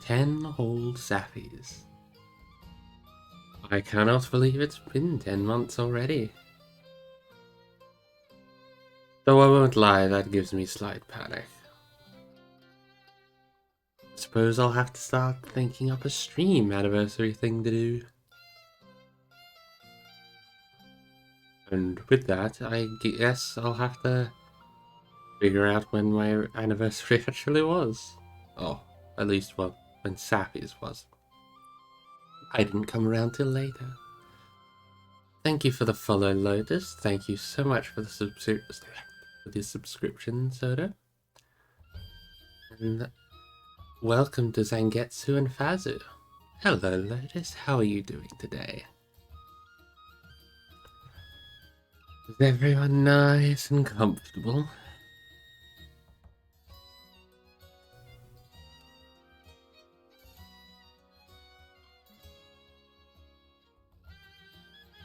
10 whole sappies. I cannot believe it's been 10 months already. Though I won't lie, that gives me slight panic. Suppose I'll have to start thinking up a stream anniversary thing to do. And with that, I guess I'll have to figure out when my anniversary actually was. Oh, at least, well, when Sappy's was. I didn't come around till later. Thank you for the follow, Lotus. Thank you so much for the subscription, Soda. And welcome to Zangetsu and Fazu. Hello, Lotus. How are you doing today? Is everyone nice and comfortable?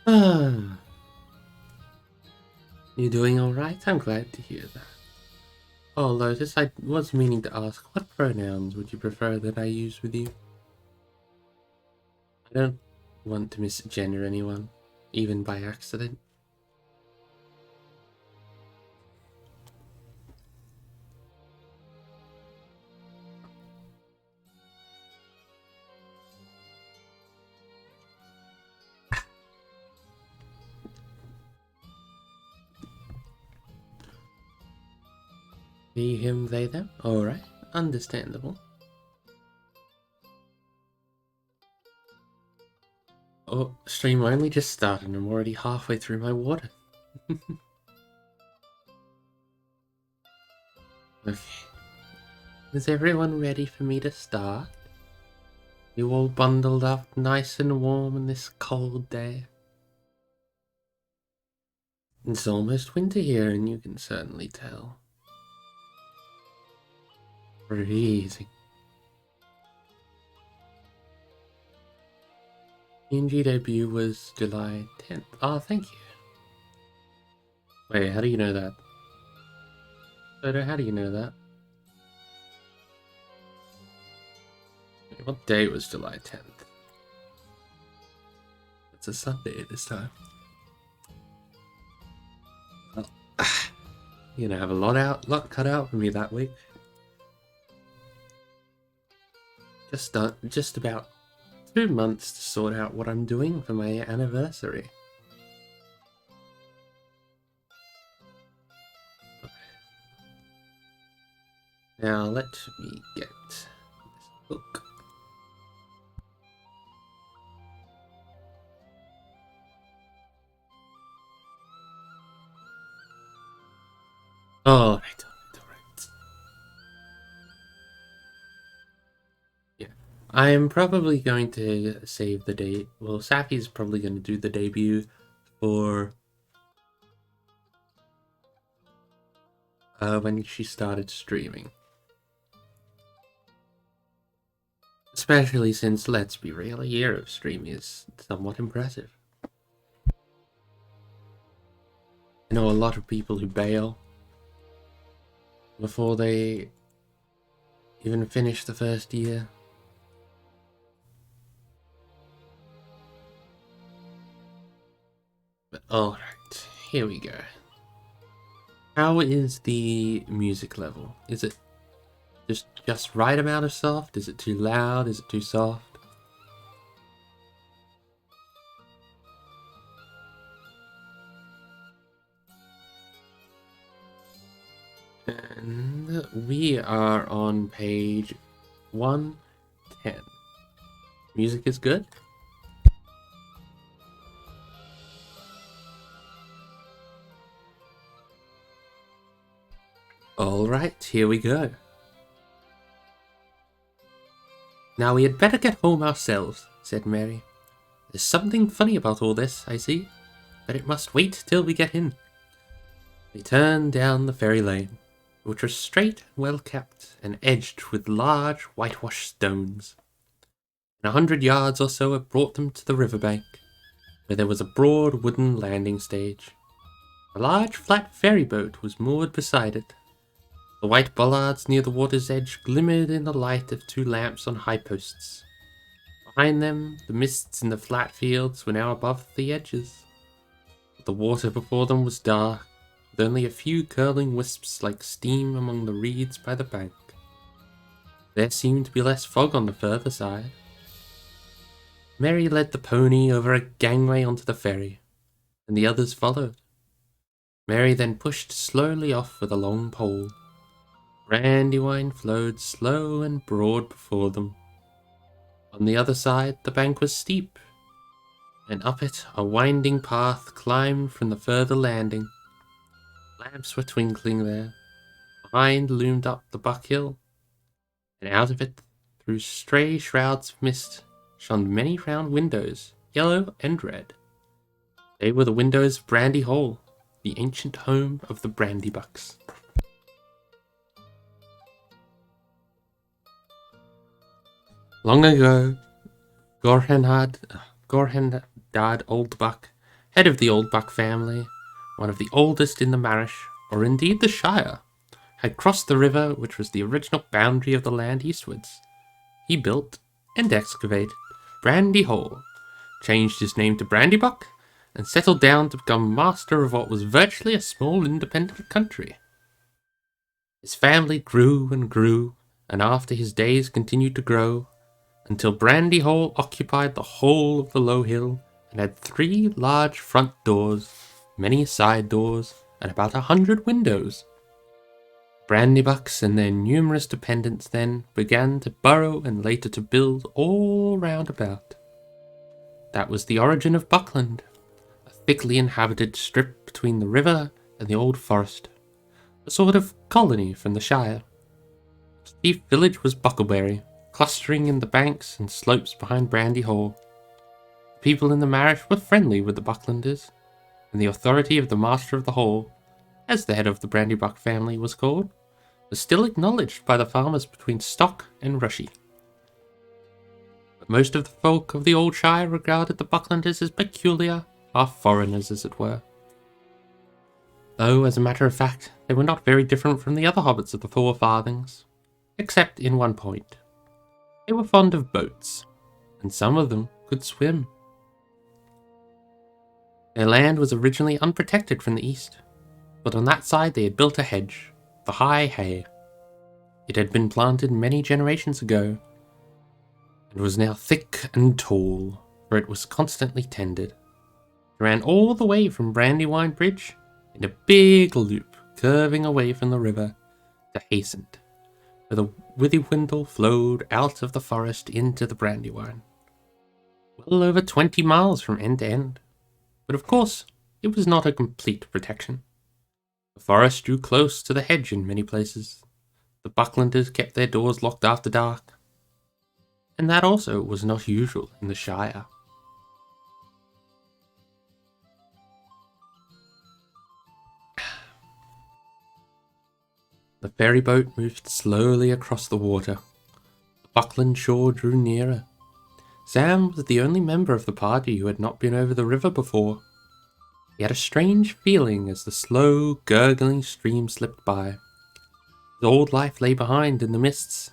Ah. You doing alright? I'm glad to hear that. Oh, Lotus, I was meaning to ask, what pronouns would you prefer that I use with you? I don't want to misgender anyone, even by accident. He, him, they, them? Alright, understandable. Oh, stream only just started and I'm already halfway through my water. Okay. Is everyone ready for me to start? You all bundled up nice and warm on this cold day? It's almost winter here and you can certainly tell. Freezing. PNG debut was July 10th. Oh, thank you. Wait, how do you know that? Soda, how do you know that? Wait, what day was July 10th? It's a Sunday this time. Well, you're gonna have a lot cut out for me that week. Just about 2 months to sort out what I'm doing for my anniversary. Now let me get this book. All right. Yeah, I am probably going to save the date. Well, Safi's probably going to do the debut for when she started streaming. Especially since, let's be real, a year of streaming is somewhat impressive. I know a lot of people who bail before they even finish the first year. But alright, here we go. How is the music level? Is it just right amount of soft? Is it too loud? Is it too soft? And we are on page 110. Music is good? Alright, here we go. Now we had better get home ourselves, said Mary. There's something funny about all this, I see, but it must wait till we get in. They turned down the ferry lane, which was straight and well kept, and edged with large whitewashed stones. In 100 yards or so it brought them to the riverbank, where there was a broad wooden landing stage. A large flat ferry boat was moored beside it. The white bollards near the water's edge glimmered in the light of 2 lamps on high posts. Behind them, the mists in the flat fields were now above the edges. But the water before them was dark, with only a few curling wisps like steam among the reeds by the bank. There seemed to be less fog on the further side. Mary led the pony over a gangway onto the ferry, and the others followed. Mary then pushed slowly off with a long pole. Brandywine flowed slow and broad before them. On the other side, the bank was steep, and up it a winding path climbed from the further landing. Lamps were twinkling there. Behind loomed up the Buck Hill, and out of it, through stray shrouds of mist, shone many round windows, yellow and red. They were the windows of Brandy Hall, the ancient home of the Brandybucks. Long ago, Gorhendad Oldbuck, head of the Oldbuck family, one of the oldest in the Marish, or indeed the Shire, had crossed the river which was the original boundary of the land eastwards. He built and excavated Brandy Hall, changed his name to Brandybuck, and settled down to become master of what was virtually a small independent country. His family grew and grew, and after his days continued to grow, until Brandy Hall occupied the whole of the low hill and had 3 large front doors, many side doors, and about 100 windows. Brandybucks and their numerous dependents then began to burrow and later to build all round about. That was the origin of Buckland, a thickly inhabited strip between the river and the old forest, a sort of colony from the Shire. The chief village was Buckleberry, clustering in the banks and slopes behind Brandy Hall. The people in the Marish were friendly with the Bucklanders, and the authority of the master of the hall, as the head of the Brandybuck family was called, was still acknowledged by the farmers between Stock and Rushy. But most of the folk of the old Shire regarded the Bucklanders as peculiar, half foreigners as it were. Though, as a matter of fact, they were not very different from the other hobbits of the 4 Farthings, except in one point. They were fond of boats, and some of them could swim. Their land was originally unprotected from the east, but on that side they had built a hedge, the High Hay. It had been planted many generations ago, and was now thick and tall, for it was constantly tended. It ran all the way from Brandywine Bridge in a big loop, curving away from the river to Hastened, where the Withywindle flowed out of the forest into the Brandywine. Well over 20 miles from end to end. But of course, it was not a complete protection. The forest drew close to the hedge in many places. The Bucklanders kept their doors locked after dark. And that also was not usual in the Shire. The ferry boat moved slowly across the water. The Buckland shore drew nearer. Sam was the only member of the party who had not been over the river before. He had a strange feeling as the slow, gurgling stream slipped by. His old life lay behind in the mists.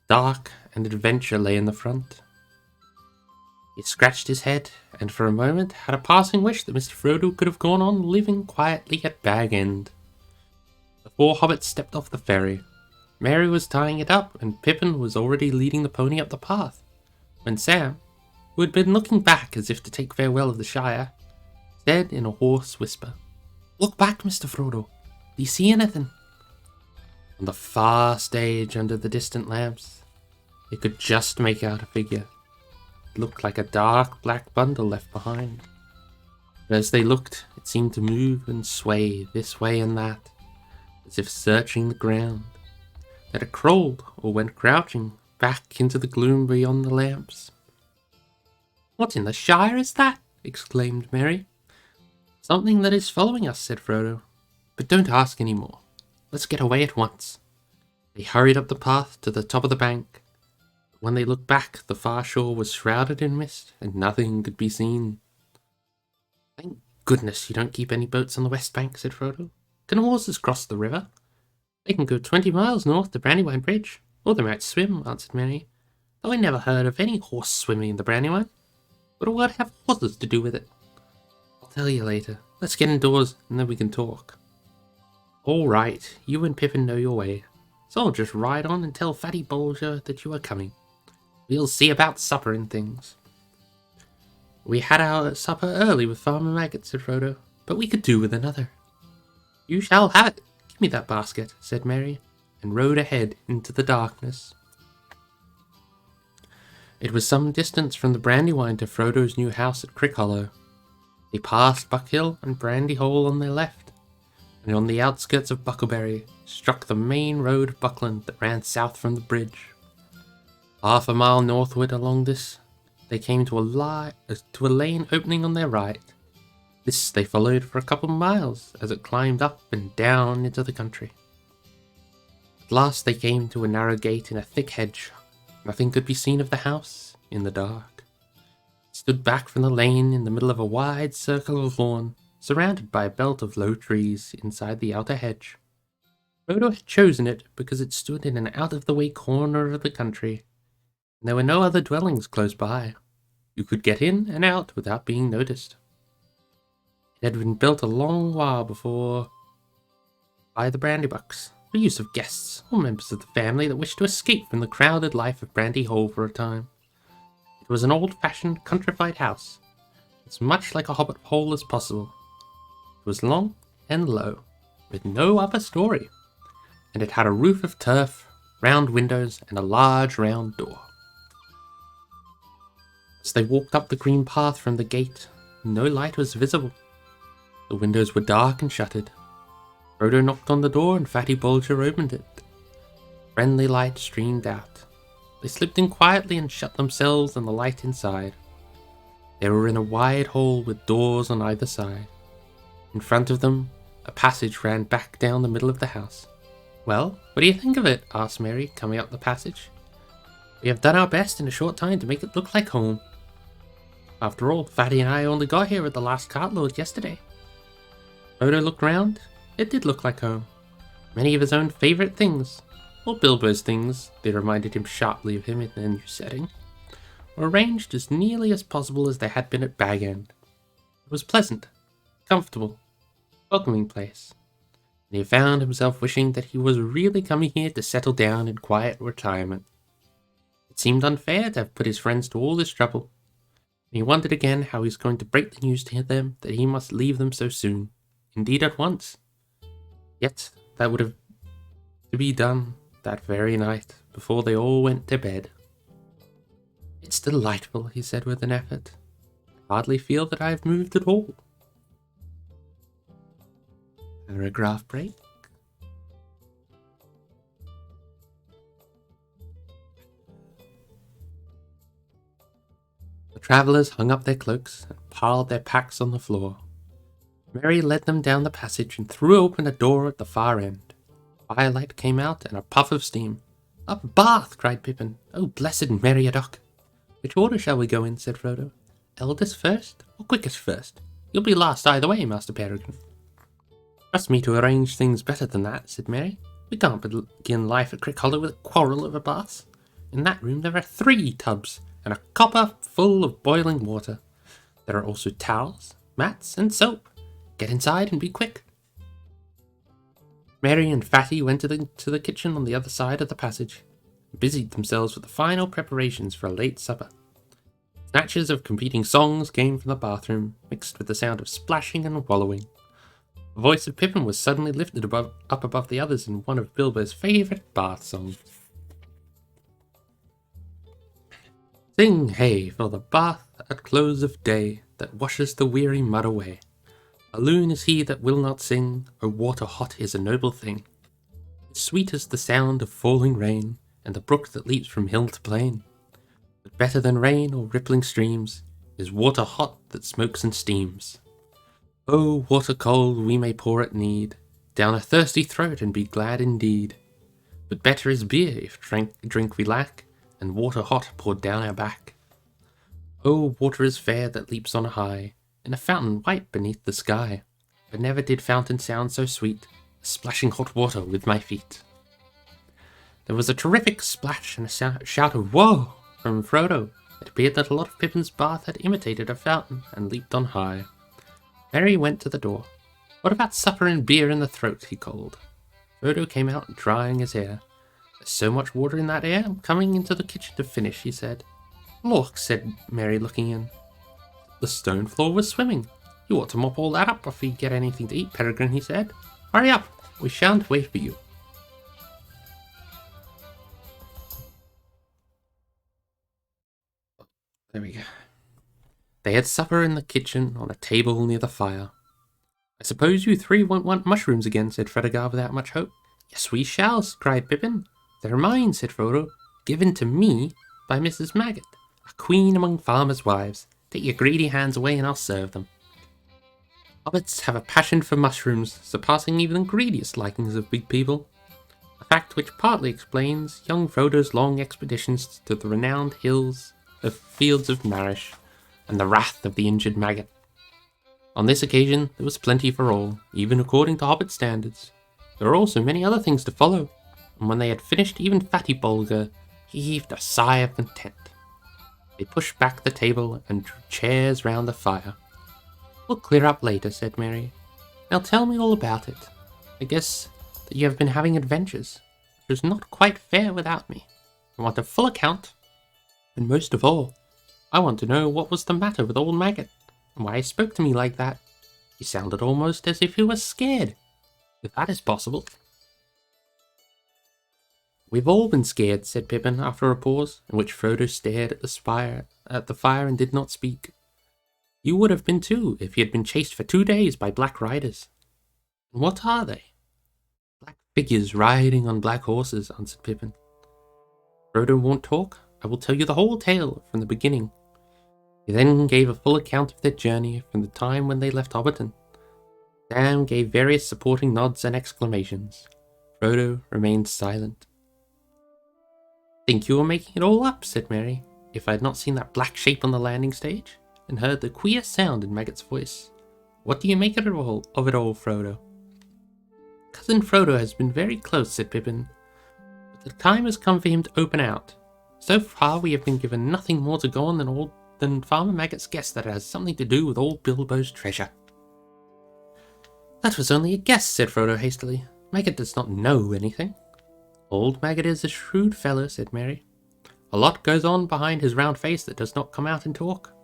Dark and adventure lay in the front. He scratched his head, and for a moment had a passing wish that Mr. Frodo could have gone on living quietly at Bag End. The 4 hobbits stepped off the ferry. Mary was tying it up, and Pippin was already leading the pony up the path, when Sam, who had been looking back as if to take farewell of the Shire, said in a hoarse whisper, "Look back, Mr. Frodo. Do you see anything?" On the far stage under the distant lamps, they could just make out a figure. It looked like a dark black bundle left behind. But as they looked, it seemed to move and sway this way and that, as if searching the ground. Then it crawled or went crouching back into the gloom beyond the lamps. "What in the Shire is that?" exclaimed Mary. "Something that is following us," said Frodo. "But don't ask any more. Let's get away at once." They hurried up the path to the top of the bank. When they looked back, the far shore was shrouded in mist, and nothing could be seen. "Thank goodness you don't keep any boats on the west bank," said Frodo. "Can horses cross the river?" They can go 20 miles north to Brandywine Bridge, or they might swim, answered Mary. Though I never heard of any horse swimming in the Brandywine. What do I have horses to do with it? I'll tell you later. Let's get indoors, and then we can talk. All right, you and Pippin know your way, so I'll just ride on and tell Fatty Bulger that you are coming. We'll see about supper and things. We had our supper early with Farmer Maggot, said Frodo, but we could do with another. You shall have it. Give me that basket, said Mary, and rode ahead into the darkness. It was some distance from the Brandywine to Frodo's new house at Crickhollow. They passed Buckhill and Brandy Hole on their left, and on the outskirts of Buckleberry struck the main road of Buckland that ran south from the bridge. Half a mile northward along this, they came to a lane opening on their right. This they followed for a couple of miles as it climbed up and down into the country. At last they came to a narrow gate in a thick hedge. Nothing could be seen of the house in the dark. It stood back from the lane in the middle of a wide circle of lawn, surrounded by a belt of low trees inside the outer hedge. Frodo had chosen it because it stood in an out-of-the-way corner of the country, and there were no other dwellings close by. You could get in and out without being noticed. It had been built a long while before by the Brandybucks, for use of guests or members of the family that wished to escape from the crowded life of Brandy Hole for a time. It was an old-fashioned, countrified house, as much like a hobbit hole as possible. It was long and low, with no upper story, and it had a roof of turf, round windows, and a large round door. As they walked up the green path from the gate, no light was visible. The windows were dark and shuttered. Frodo knocked on the door and Fatty Bulger opened it. Friendly light streamed out. They slipped in quietly and shut themselves and the light inside. They were in a wide hall with doors on either side. In front of them, a passage ran back down the middle of the house. Well, what do you think of it? Asked Mary, coming up the passage. We have done our best in a short time to make it look like home. After all, Fatty and I only got here with the last cartload yesterday. Frodo looked round. It did look like home. Many of his own favourite things, or Bilbo's things, they reminded him sharply of him in their new setting, were arranged as nearly as possible as they had been at Bag End. It was pleasant, comfortable, welcoming place, and he found himself wishing that he was really coming here to settle down in quiet retirement. It seemed unfair to have put his friends to all this trouble, and he wondered again how he was going to break the news to them that he must leave them so soon, indeed at once. Yet that would have to be done that very night, before they all went to bed. It's delightful, he said with an effort. I hardly feel that I have moved at all. Paragraph break. The travellers hung up their cloaks and piled their packs on the floor. Mary led them down the passage and threw open a door at the far end. Firelight came out and a puff of steam. "A bath!" cried Pippin. "Oh, blessed Meriadoc!" "Which order shall we go in?" said Frodo. "Eldest first, or quickest first? You'll be last either way, Master Peregrine." "Trust me to arrange things better than that," said Mary. "We can't begin life at Crickhollow with a quarrel over baths. In that room there are 3 tubs, and a copper full of boiling water. There are also towels, mats, and soap. Get inside and be quick." Mary and Fatty went to the kitchen on the other side of the passage, and busied themselves with the final preparations for a late supper. Snatches of competing songs came from the bathroom, mixed with the sound of splashing and wallowing. The voice of Pippin was suddenly lifted up above the others in one of Bilbo's favourite bath songs. "Sing hey for the bath at close of day that washes the weary mud away. A loon is he that will not sing, O water hot is a noble thing. It's sweet as the sound of falling rain, and the brook that leaps from hill to plain. But better than rain or rippling streams is water hot that smokes and steams. O water cold we may pour at need, down a thirsty throat and be glad indeed. But better is beer if drink we lack, and water hot poured down our back. O water is fair that leaps on high, in a fountain white beneath the sky, but never did fountain sound so sweet, splashing hot water with my feet. There was a terrific splash and a shout of "Whoa!" from Frodo. It appeared that a lot of Pippin's bath had imitated a fountain and leaped on high. Merry went to the door. "What about supper and beer in the throat?" he called. Frodo came out, drying his hair. "There's so much water in that air, I'm coming into the kitchen to finish," he said. "Look," said Merry, looking in. The stone floor was swimming. "You ought to mop all that up before you get anything to eat, Peregrine," he said. "Hurry up, we shan't wait for you." There we go. They had supper in the kitchen on a table near the fire. "I suppose you three won't want mushrooms again," said Fredegar without much hope. "Yes, we shall," cried Pippin. "They're mine," said Frodo. "Given to me by Mrs. Maggot, a queen among farmers' wives. Take your greedy hands away and I'll serve them." Hobbits have a passion for mushrooms, surpassing even the greediest likings of big people. A fact which partly explains young Frodo's long expeditions to the renowned fields of Marish, and the wrath of the injured maggot. On this occasion, there was plenty for all, even according to Hobbit standards. There were also many other things to follow, and when they had finished, even Fatty Bolger heaved a sigh of content. They pushed back the table and drew chairs round the fire. "We'll clear up later," said Merry. "Now tell me all about it. I guess that you have been having adventures, which is not quite fair without me. I want a full account. And most of all, I want to know what was the matter with old Maggot, and why he spoke to me like that. He sounded almost as if he was scared, if that is possible." "We've all been scared," said Pippin after a pause, in which Frodo stared at the fire and did not speak. "You would have been too, if he had been chased for 2 days by black riders." "And what are they?" "Black figures riding on black horses," answered Pippin. "Frodo won't talk. I will tell you the whole tale from the beginning." He then gave a full account of their journey from the time when they left Hobbiton. Sam gave various supporting nods and exclamations. Frodo remained silent. "Think you were making it all up," said Merry, "if I had not seen that black shape on the landing stage, and heard the queer sound in Maggot's voice. What do you make of it all, Frodo?" "Cousin Frodo has been very close," said Pippin, "but the time has come for him to open out. So far we have been given nothing more to go on than Farmer Maggot's guess that it has something to do with old Bilbo's treasure." "That was only a guess," said Frodo hastily. "Maggot does not know anything." "Old Maggot is a shrewd fellow," said Merry. "A lot goes on behind his round face that does not come out in talk.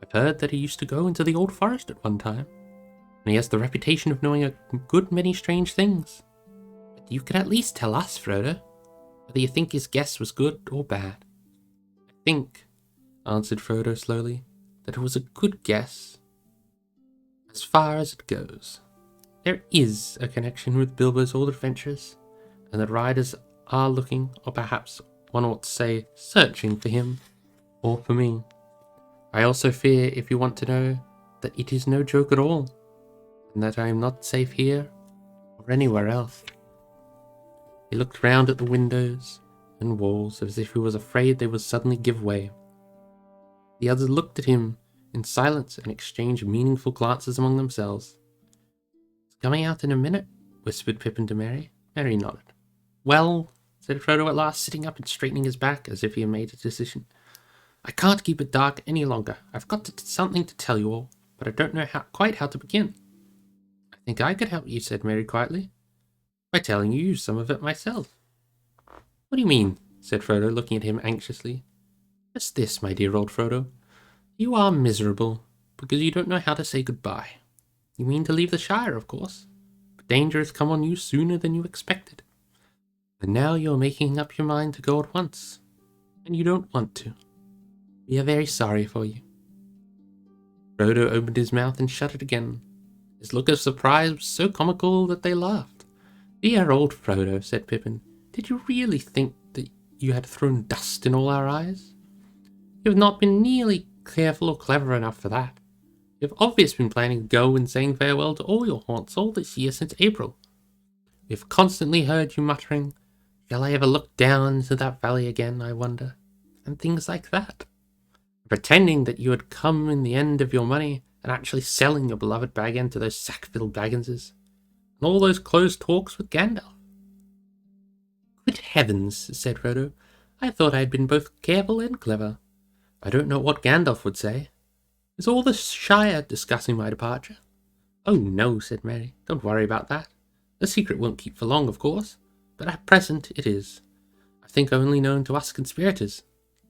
I've heard that he used to go into the old forest at one time, and he has the reputation of knowing a good many strange things. But you can at least tell us, Frodo, whether you think his guess was good or bad." "I think," answered Frodo slowly, "that it was a good guess, as far as it goes. There is a connection with Bilbo's old adventures, and the riders are looking, or perhaps one ought to say, searching for him, or for me. I also fear, if you want to know, that it is no joke at all, and that I am not safe here, or anywhere else." He looked round at the windows and walls as if he was afraid they would suddenly give way. The others looked at him in silence and exchanged meaningful glances among themselves. "It's coming out in a minute," whispered Pippin to Merry. Merry nodded. "Well," said Frodo at last, sitting up and straightening his back as if he had made a decision, "I can't keep it dark any longer. I've got something to tell you all, but I don't know quite how to begin." "I think I could help you," said Merry quietly, "by telling you some of it myself." "What do you mean?" said Frodo, looking at him anxiously. "Just this, my dear old Frodo. You are miserable because you don't know how to say goodbye. You mean to leave the Shire, of course, but danger has come on you sooner than you expected. And now you're making up your mind to go at once, and you don't want to. We are very sorry for you." Frodo opened his mouth and shut it again. His look of surprise was so comical that they laughed. "Dear old Frodo," said Pippin, "did you really think that you had thrown dust in all our eyes? You have not been nearly careful or clever enough for that. You have obviously been planning to go and saying farewell to all your haunts all this year since April. We have constantly heard you muttering, 'Shall I ever look down into that valley again, I wonder?' and things like that. Pretending that you had come in the end of your money and actually selling your beloved Baggin to those sack-filled Bagginses. And all those closed talks with Gandalf. Good heavens, said Frodo. I thought I had been both careful and clever. I don't know what Gandalf would say. Is all the Shire discussing my departure? Oh no, said Merry. Don't worry about that. The secret won't keep for long, of course, but at present it is. I think only known to us conspirators.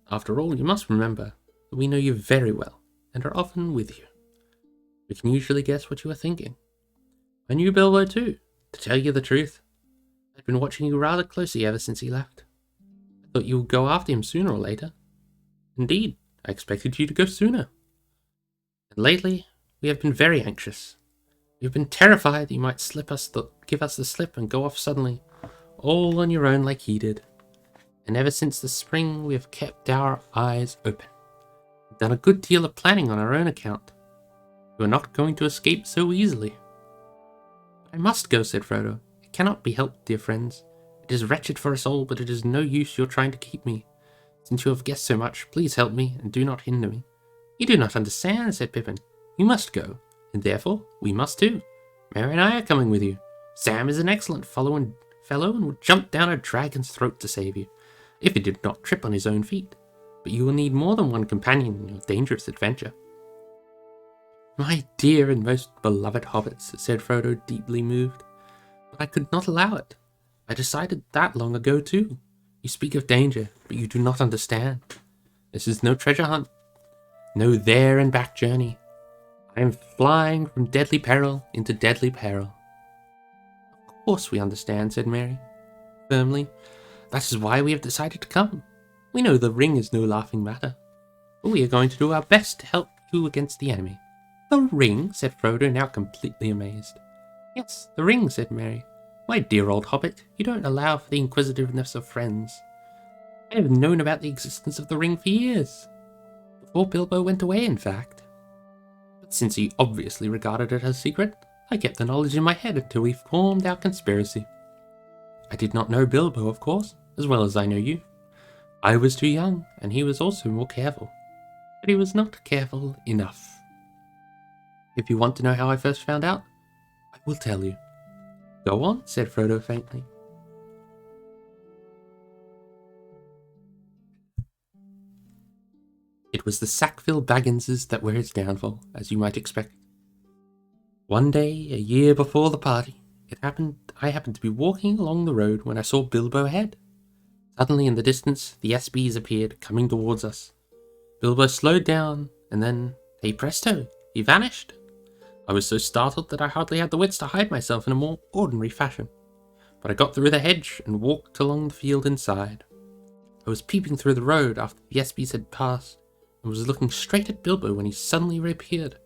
After all, you must remember that we know you very well, and are often with you. We can usually guess what you are thinking. I knew Bilbo too, to tell you the truth. I'd been watching you rather closely ever since he left. I thought you would go after him sooner or later. Indeed, I expected you to go sooner. And lately, we have been very anxious. We have been terrified that you might give us the slip and go off suddenly, all on your own like he did. And ever since the spring, we have kept our eyes open. We've done a good deal of planning on our own account. You are not going to escape so easily. But I must go, said Frodo. It cannot be helped, dear friends. It is wretched for us all, but it is no use your trying to keep me. Since you have guessed so much, please help me, and do not hinder me. You do not understand, said Pippin. You must go, and therefore we must too. Merry and I are coming with you. Sam is an excellent fellow and would jump down a dragon's throat to save you, if he did not trip on his own feet. But you will need more than one companion in your dangerous adventure. My dear and most beloved hobbits, said Frodo, deeply moved. But I could not allow it. I decided that long ago too. You speak of danger, but you do not understand. This is no treasure hunt. No there and back journey. I am flying from deadly peril into deadly peril. Of course we understand, said Merry, firmly. That is why we have decided to come. We know the ring is no laughing matter, but we are going to do our best to help you against the enemy. The ring? Said Frodo, now completely amazed. Yes, the ring, said Merry. My dear old hobbit, you don't allow for the inquisitiveness of friends. I have known about the existence of the ring for years. Before Bilbo went away, in fact. But since he obviously regarded it as secret, I kept the knowledge in my head until we formed our conspiracy. I did not know Bilbo, of course, as well as I know you. I was too young, and he was also more careful. But he was not careful enough. If you want to know how I first found out, I will tell you. Go on, said Frodo faintly. It was the Sackville Bagginses that were his downfall, as you might expect. One day, a year before the party, I happened to be walking along the road when I saw Bilbo ahead. Suddenly in the distance, the SBs appeared, coming towards us. Bilbo slowed down, and then, hey presto, he vanished. I was so startled that I hardly had the wits to hide myself in a more ordinary fashion. But I got through the hedge and walked along the field inside. I was peeping through the road after the SBs had passed, and was looking straight at Bilbo when he suddenly reappeared.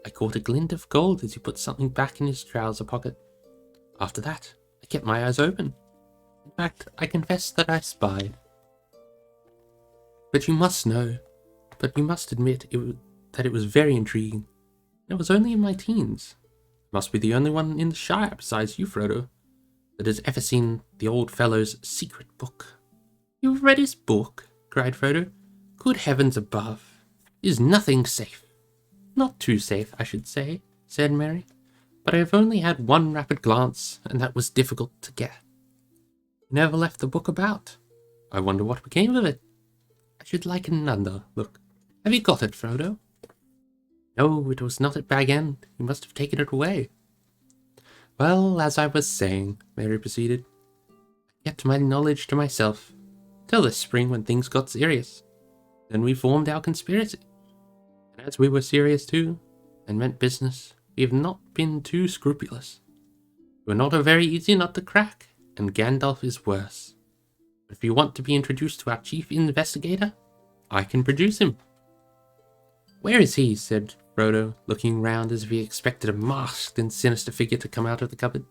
I caught a glint of gold as he put something back in his trouser pocket. After that, I kept my eyes open. In fact, I confess that I spied. But you must admit that it was very intriguing. It was only in my teens. I must be the only one in the Shire, besides you, Frodo, that has ever seen the old fellow's secret book. You've read his book? Cried Frodo. Good heavens above! Is nothing safe? Not too safe, I should say, said Merry. But I have only had one rapid glance, and that was difficult to get. You never left the book about. I wonder what became of it. I should like another look. Have you got it, Frodo? No, it was not at Bag End. You must have taken it away. Well, as I was saying, Merry proceeded, I kept my knowledge to myself, till this spring when things got serious. Then we formed our conspiracy. And as we were serious too, and meant business, we have not been too scrupulous. We're not a very easy nut to crack, and Gandalf is worse. But if you want to be introduced to our chief investigator, I can produce him. Where is he? Said Frodo, looking round as if he expected a masked and sinister figure to come out of the cupboard.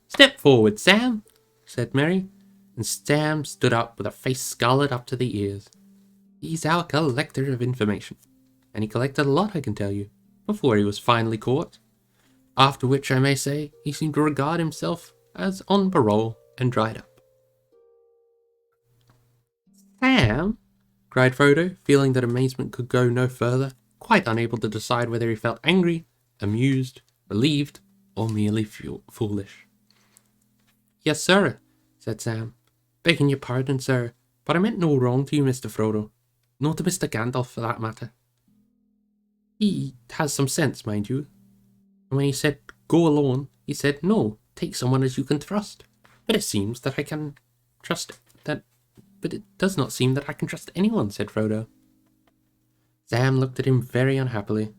Step forward, Sam, said Merry, and Sam stood up with a face scarlet up to the ears. He's our collector of information, and he collected a lot, I can tell you, before he was finally caught. After which, I may say, he seemed to regard himself as on parole and dried up. Sam, cried Frodo, feeling that amazement could go no further, quite unable to decide whether he felt angry, amused, relieved, or merely foolish. Yes, sir, said Sam. Begging your pardon, sir, but I meant no wrong to you, Mr. Frodo. Nor to Mr. Gandalf, for that matter. He has some sense, mind you. And when he said, go alone, he said, no, take someone as you can trust. But it seems that I can trust that... But it does not seem that I can trust anyone, said Frodo. Sam looked at him very unhappily.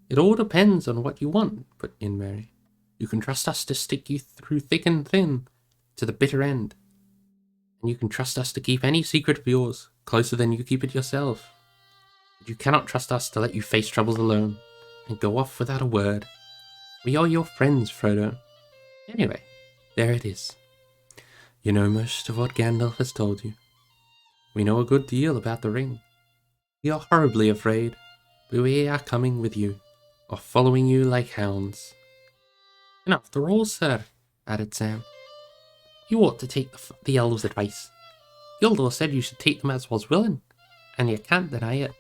It all depends on what you want, put in Merry. You can trust us to stick you through thick and thin, to the bitter end. And you can trust us to keep any secret of yours closer than you keep it yourself. But you cannot trust us to let you face troubles alone, and go off without a word. We are your friends, Frodo. Anyway, there it is. You know most of what Gandalf has told you. We know a good deal about the ring. We are horribly afraid, but we are coming with you, or following you like hounds. And after all, sir, added Sam, you ought to take the elves' advice. Gildor said you should take them as was willing, and you can't deny it.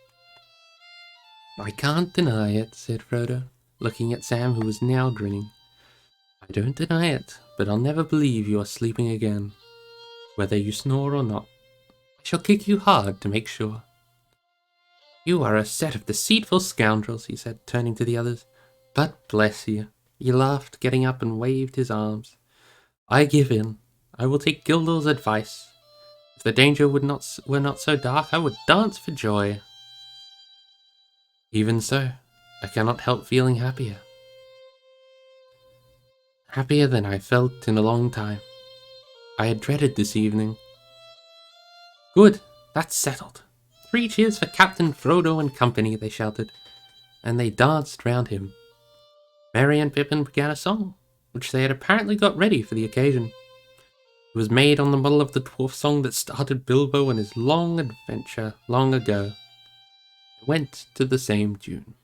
I can't deny it, said Frodo, looking at Sam, who was now grinning. I don't deny it, but I'll never believe you are sleeping again, whether you snore or not. I shall kick you hard to make sure. You are a set of deceitful scoundrels, he said, turning to the others. But bless you. He laughed, getting up and waved his arms. I give in. I will take Gildor's advice. If the danger were not so dark, I would dance for joy. Even so, I cannot help feeling happier. Happier than I felt in a long time. I had dreaded this evening. Good, that's settled. 3 cheers for Captain Frodo and company, they shouted, and they danced round him. Merry and Pippin began a song, which they had apparently got ready for the occasion. It was made on the model of the dwarf song that started Bilbo on his long adventure long ago. It went to the same tune.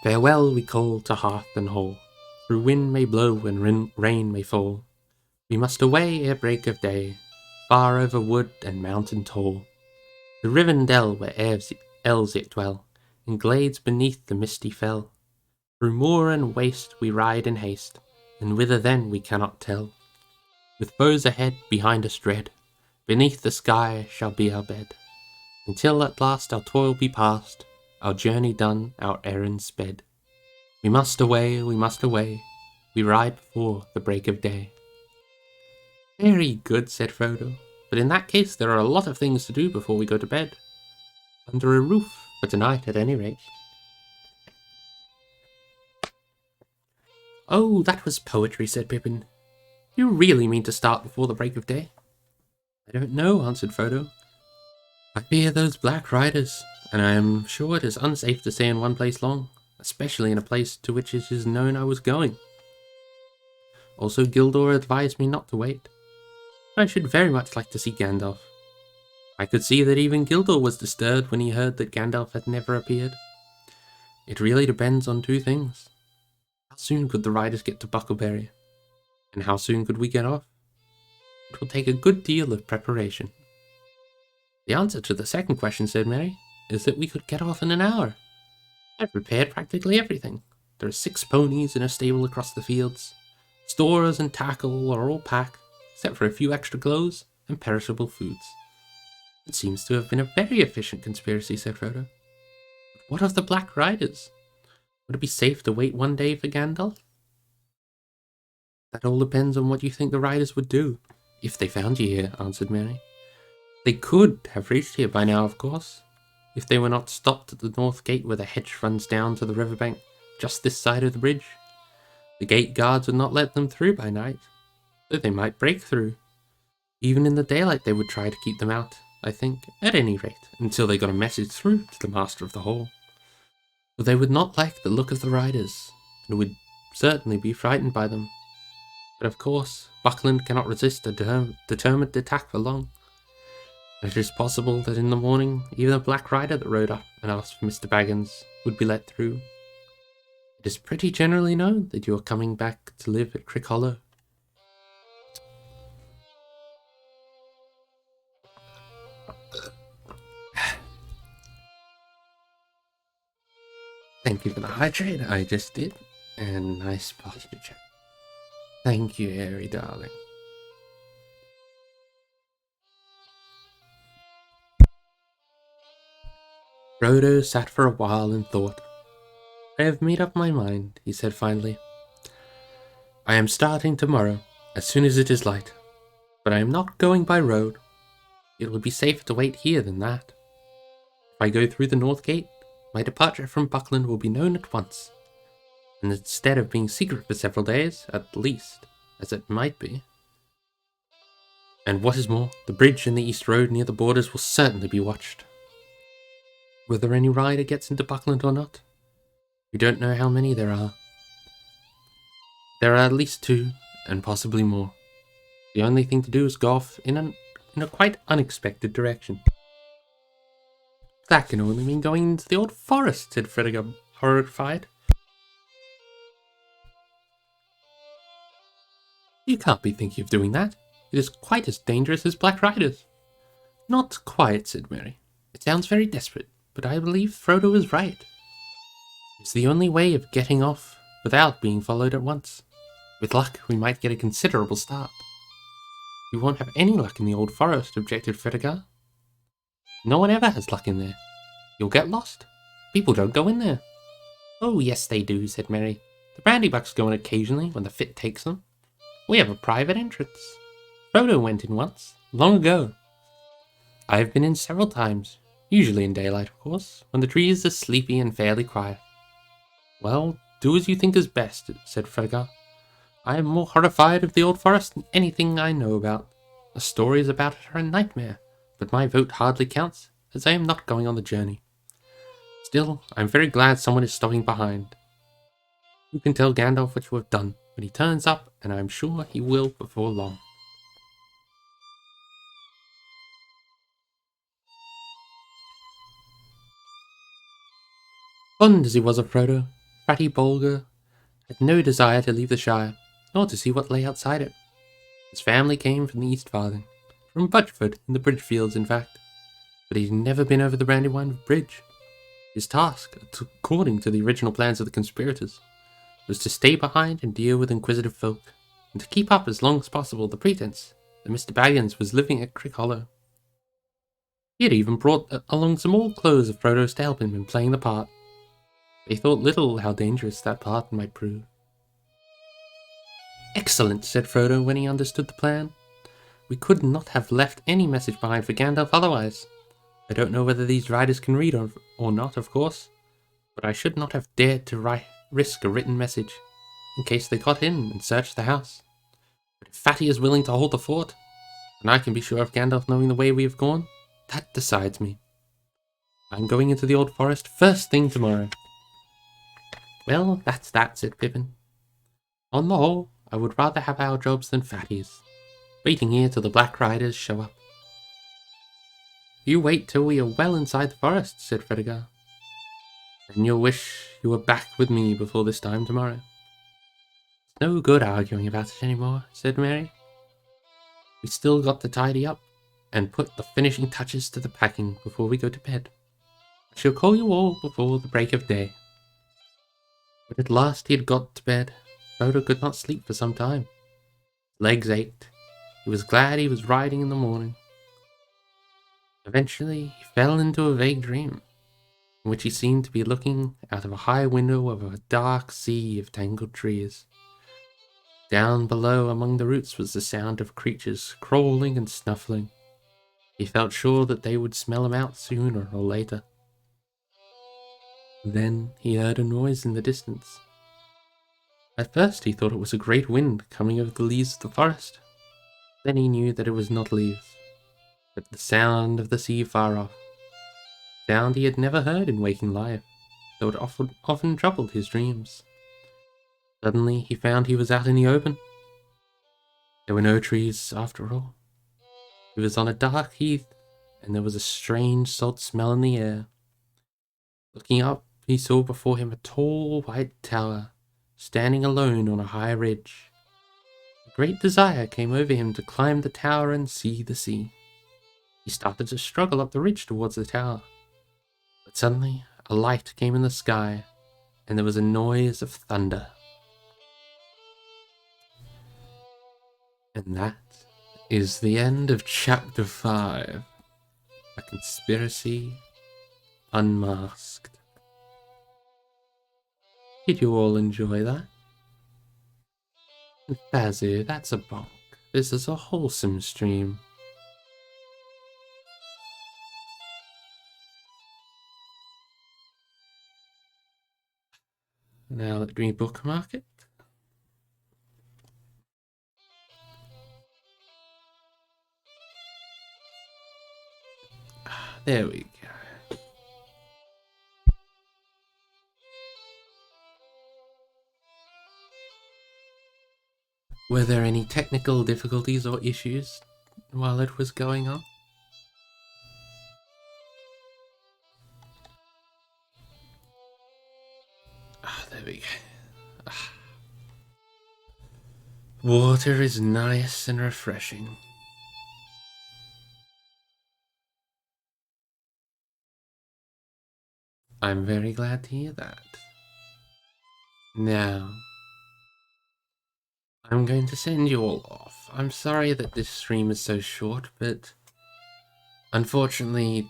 Farewell we call to hearth and hall, through wind may blow and rain may fall. We must away ere break of day, far over wood and mountain tall, to Rivendell where elves yet dwell, in glades beneath the misty fell. Through moor and waste we ride in haste, and whither then we cannot tell. With foes ahead, behind us dread, beneath the sky shall be our bed, until at last our toil be past, our journey done, our errand sped. We must away, we ride before the break of day. Very good, said Frodo, but in that case there are a lot of things to do before we go to bed. Under a roof, for tonight at any rate. Oh, that was poetry, said Pippin. You really mean to start before the break of day? I don't know, answered Frodo. I fear those black riders, and I am sure it is unsafe to stay in one place long, especially in a place to which it is known I was going. Also, Gildor advised me not to wait. I should very much like to see Gandalf. I could see that even Gildor was disturbed when he heard that Gandalf had never appeared. It really depends on 2 things. How soon could the riders get to Buckleberry? And how soon could we get off? It will take a good deal of preparation. The answer to the second question, said Merry, is that we could get off in an hour. I've prepared practically everything. There are 6 ponies in a stable across the fields. Stores and tackle are all packed, except for a few extra clothes and perishable foods. It seems to have been a very efficient conspiracy, said Frodo. But what of the Black Riders? Would it be safe to wait 1 day for Gandalf? That all depends on what you think the riders would do, if they found you here, answered Merry. They could have reached here by now, of course, if they were not stopped at the north gate where the hedge runs down to the riverbank, just this side of the bridge. The gate guards would not let them through by night, though they might break through. Even in the daylight they would try to keep them out, I think, at any rate, until they got a message through to the master of the hall. But they would not like the look of the riders, and would certainly be frightened by them. But of course, Buckland cannot resist a determined attack for long. It is possible that in the morning, even a black rider that rode up and asked for Mr. Baggins would be let through. It is pretty generally known that you are coming back to live at Crick Hollow. Thank you for the hydrate, I just did. And nice posture. Thank you, Harry, darling. Frodo sat for a while and thought. I have made up my mind, he said finally. I am starting tomorrow, as soon as it is light. But I am not going by road. It will be safer to wait here than that. If I go through the North Gate, my departure from Buckland will be known at once. And instead of being secret for several days, at least, as it might be. And what is more, the bridge and the East Road near the borders will certainly be watched. Whether any rider gets into Buckland or not, we don't know how many there are. There are at least 2, and possibly more. The only thing to do is go off in a quite unexpected direction. That can only mean going into the old forest, said Fredegar, horrified. You can't be thinking of doing that. It is quite as dangerous as Black Riders. Not quite, said Merry. It sounds very desperate, but I believe Frodo is right. It's the only way of getting off without being followed at once. With luck, we might get a considerable start. We won't have any luck in the old forest, objected Fredegar. No one ever has luck in there. You'll get lost. People don't go in there. Oh, yes they do, said Merry. The Brandybucks go in occasionally when the fit takes them. We have a private entrance. Frodo went in once, long ago. I have been in several times, usually in daylight, of course, when the trees are sleepy and fairly quiet. Well, do as you think is best, said Fredegar. I am more horrified of the old forest than anything I know about. The stories about it are a nightmare, but my vote hardly counts, as I am not going on the journey. Still, I am very glad someone is stopping behind. You can tell Gandalf what you have done when he turns up, and I am sure he will before long. Fond as he was of Frodo, Fatty Bolger had no desire to leave the Shire, nor to see what lay outside it. His family came from the East Farthing, from Butchford in the Bridgefields, in fact, but he had never been over the Brandywine Bridge. His task, according to the original plans of the conspirators, was to stay behind and deal with inquisitive folk, and to keep up as long as possible the pretense that Mr. Baggins was living at Crick Hollow. He had even brought along some old clothes of Frodo's to help him in playing the part. They thought little how dangerous that part might prove. Excellent, said Frodo when he understood the plan. We could not have left any message behind for Gandalf otherwise. I don't know whether these riders can read or not, of course, but I should not have dared to risk a written message, in case they got in and searched the house. But if Fatty is willing to hold the fort, and I can be sure of Gandalf knowing the way we have gone, that decides me. I'm going into the old forest first thing tomorrow. Well, that's that, said Pippin. On the whole, I would rather have our jobs than Fatty's, waiting here till the Black Riders show up. You wait till we are well inside the forest, said Fredegar. Then you'll wish you were back with me before this time tomorrow. It's no good arguing about it anymore, said Merry. We still got to tidy up and put the finishing touches to the packing before we go to bed. I shall call you all before the break of day. But at last he had got to bed. Frodo could not sleep for some time. His legs ached. He was glad he was riding in the morning. Eventually, he fell into a vague dream, in which he seemed to be looking out of a high window over a dark sea of tangled trees. Down below among the roots was the sound of creatures crawling and snuffling. He felt sure that they would smell him out sooner or later. Then he heard a noise in the distance. At first he thought it was a great wind coming over the leaves of the forest. Then he knew that it was not leaves, but the sound of the sea far off. Sound he had never heard in waking life, though it often troubled his dreams. Suddenly he found he was out in the open. There were no trees after all. He was on a dark heath, and there was a strange salt smell in the air. Looking up, he saw before him a tall white tower, standing alone on a high ridge. A great desire came over him to climb the tower and see the sea. He started to struggle up the ridge towards the tower. But suddenly, a light came in the sky, and there was a noise of thunder. And that is the end of Chapter 5. A Conspiracy Unmasked. Did you all enjoy that? Bazzy, that's a bonk. This is a wholesome stream. Now let me bookmark it. There we go. Were there any technical difficulties or issues while it was going on? There we go. Water is nice and refreshing. I'm very glad to hear that. Now, I'm going to send you all off. I'm sorry that this stream is so short, but unfortunately,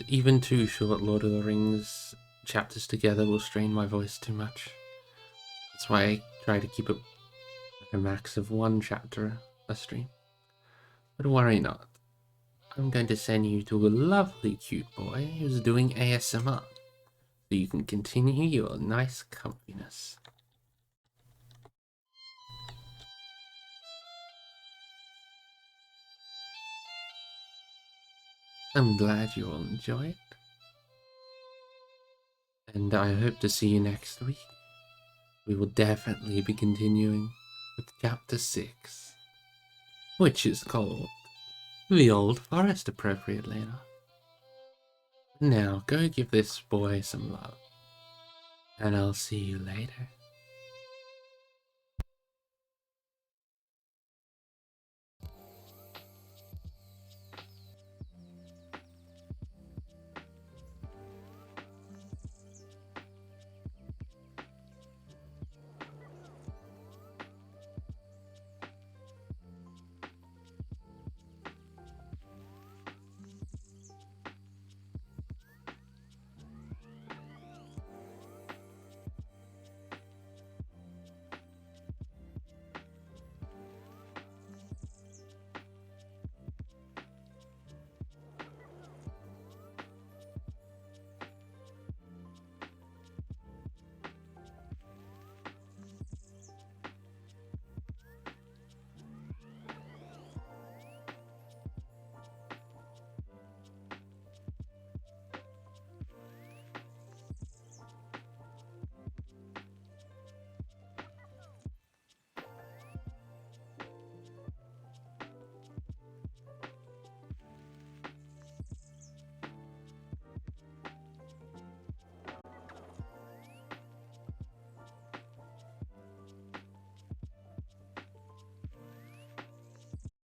even 2 short Lord of the Rings chapters together will strain my voice too much. That's why I try to keep it a max of 1 chapter a stream. But worry not. I'm going to send you to a lovely cute boy who's doing ASMR, so you can continue your nice comfiness. I'm glad you all enjoy it. And I hope to see you next week. We will definitely be continuing with Chapter 6, which is called The Old Forest, appropriately enough. Now, go give this boy some love, and I'll see you later.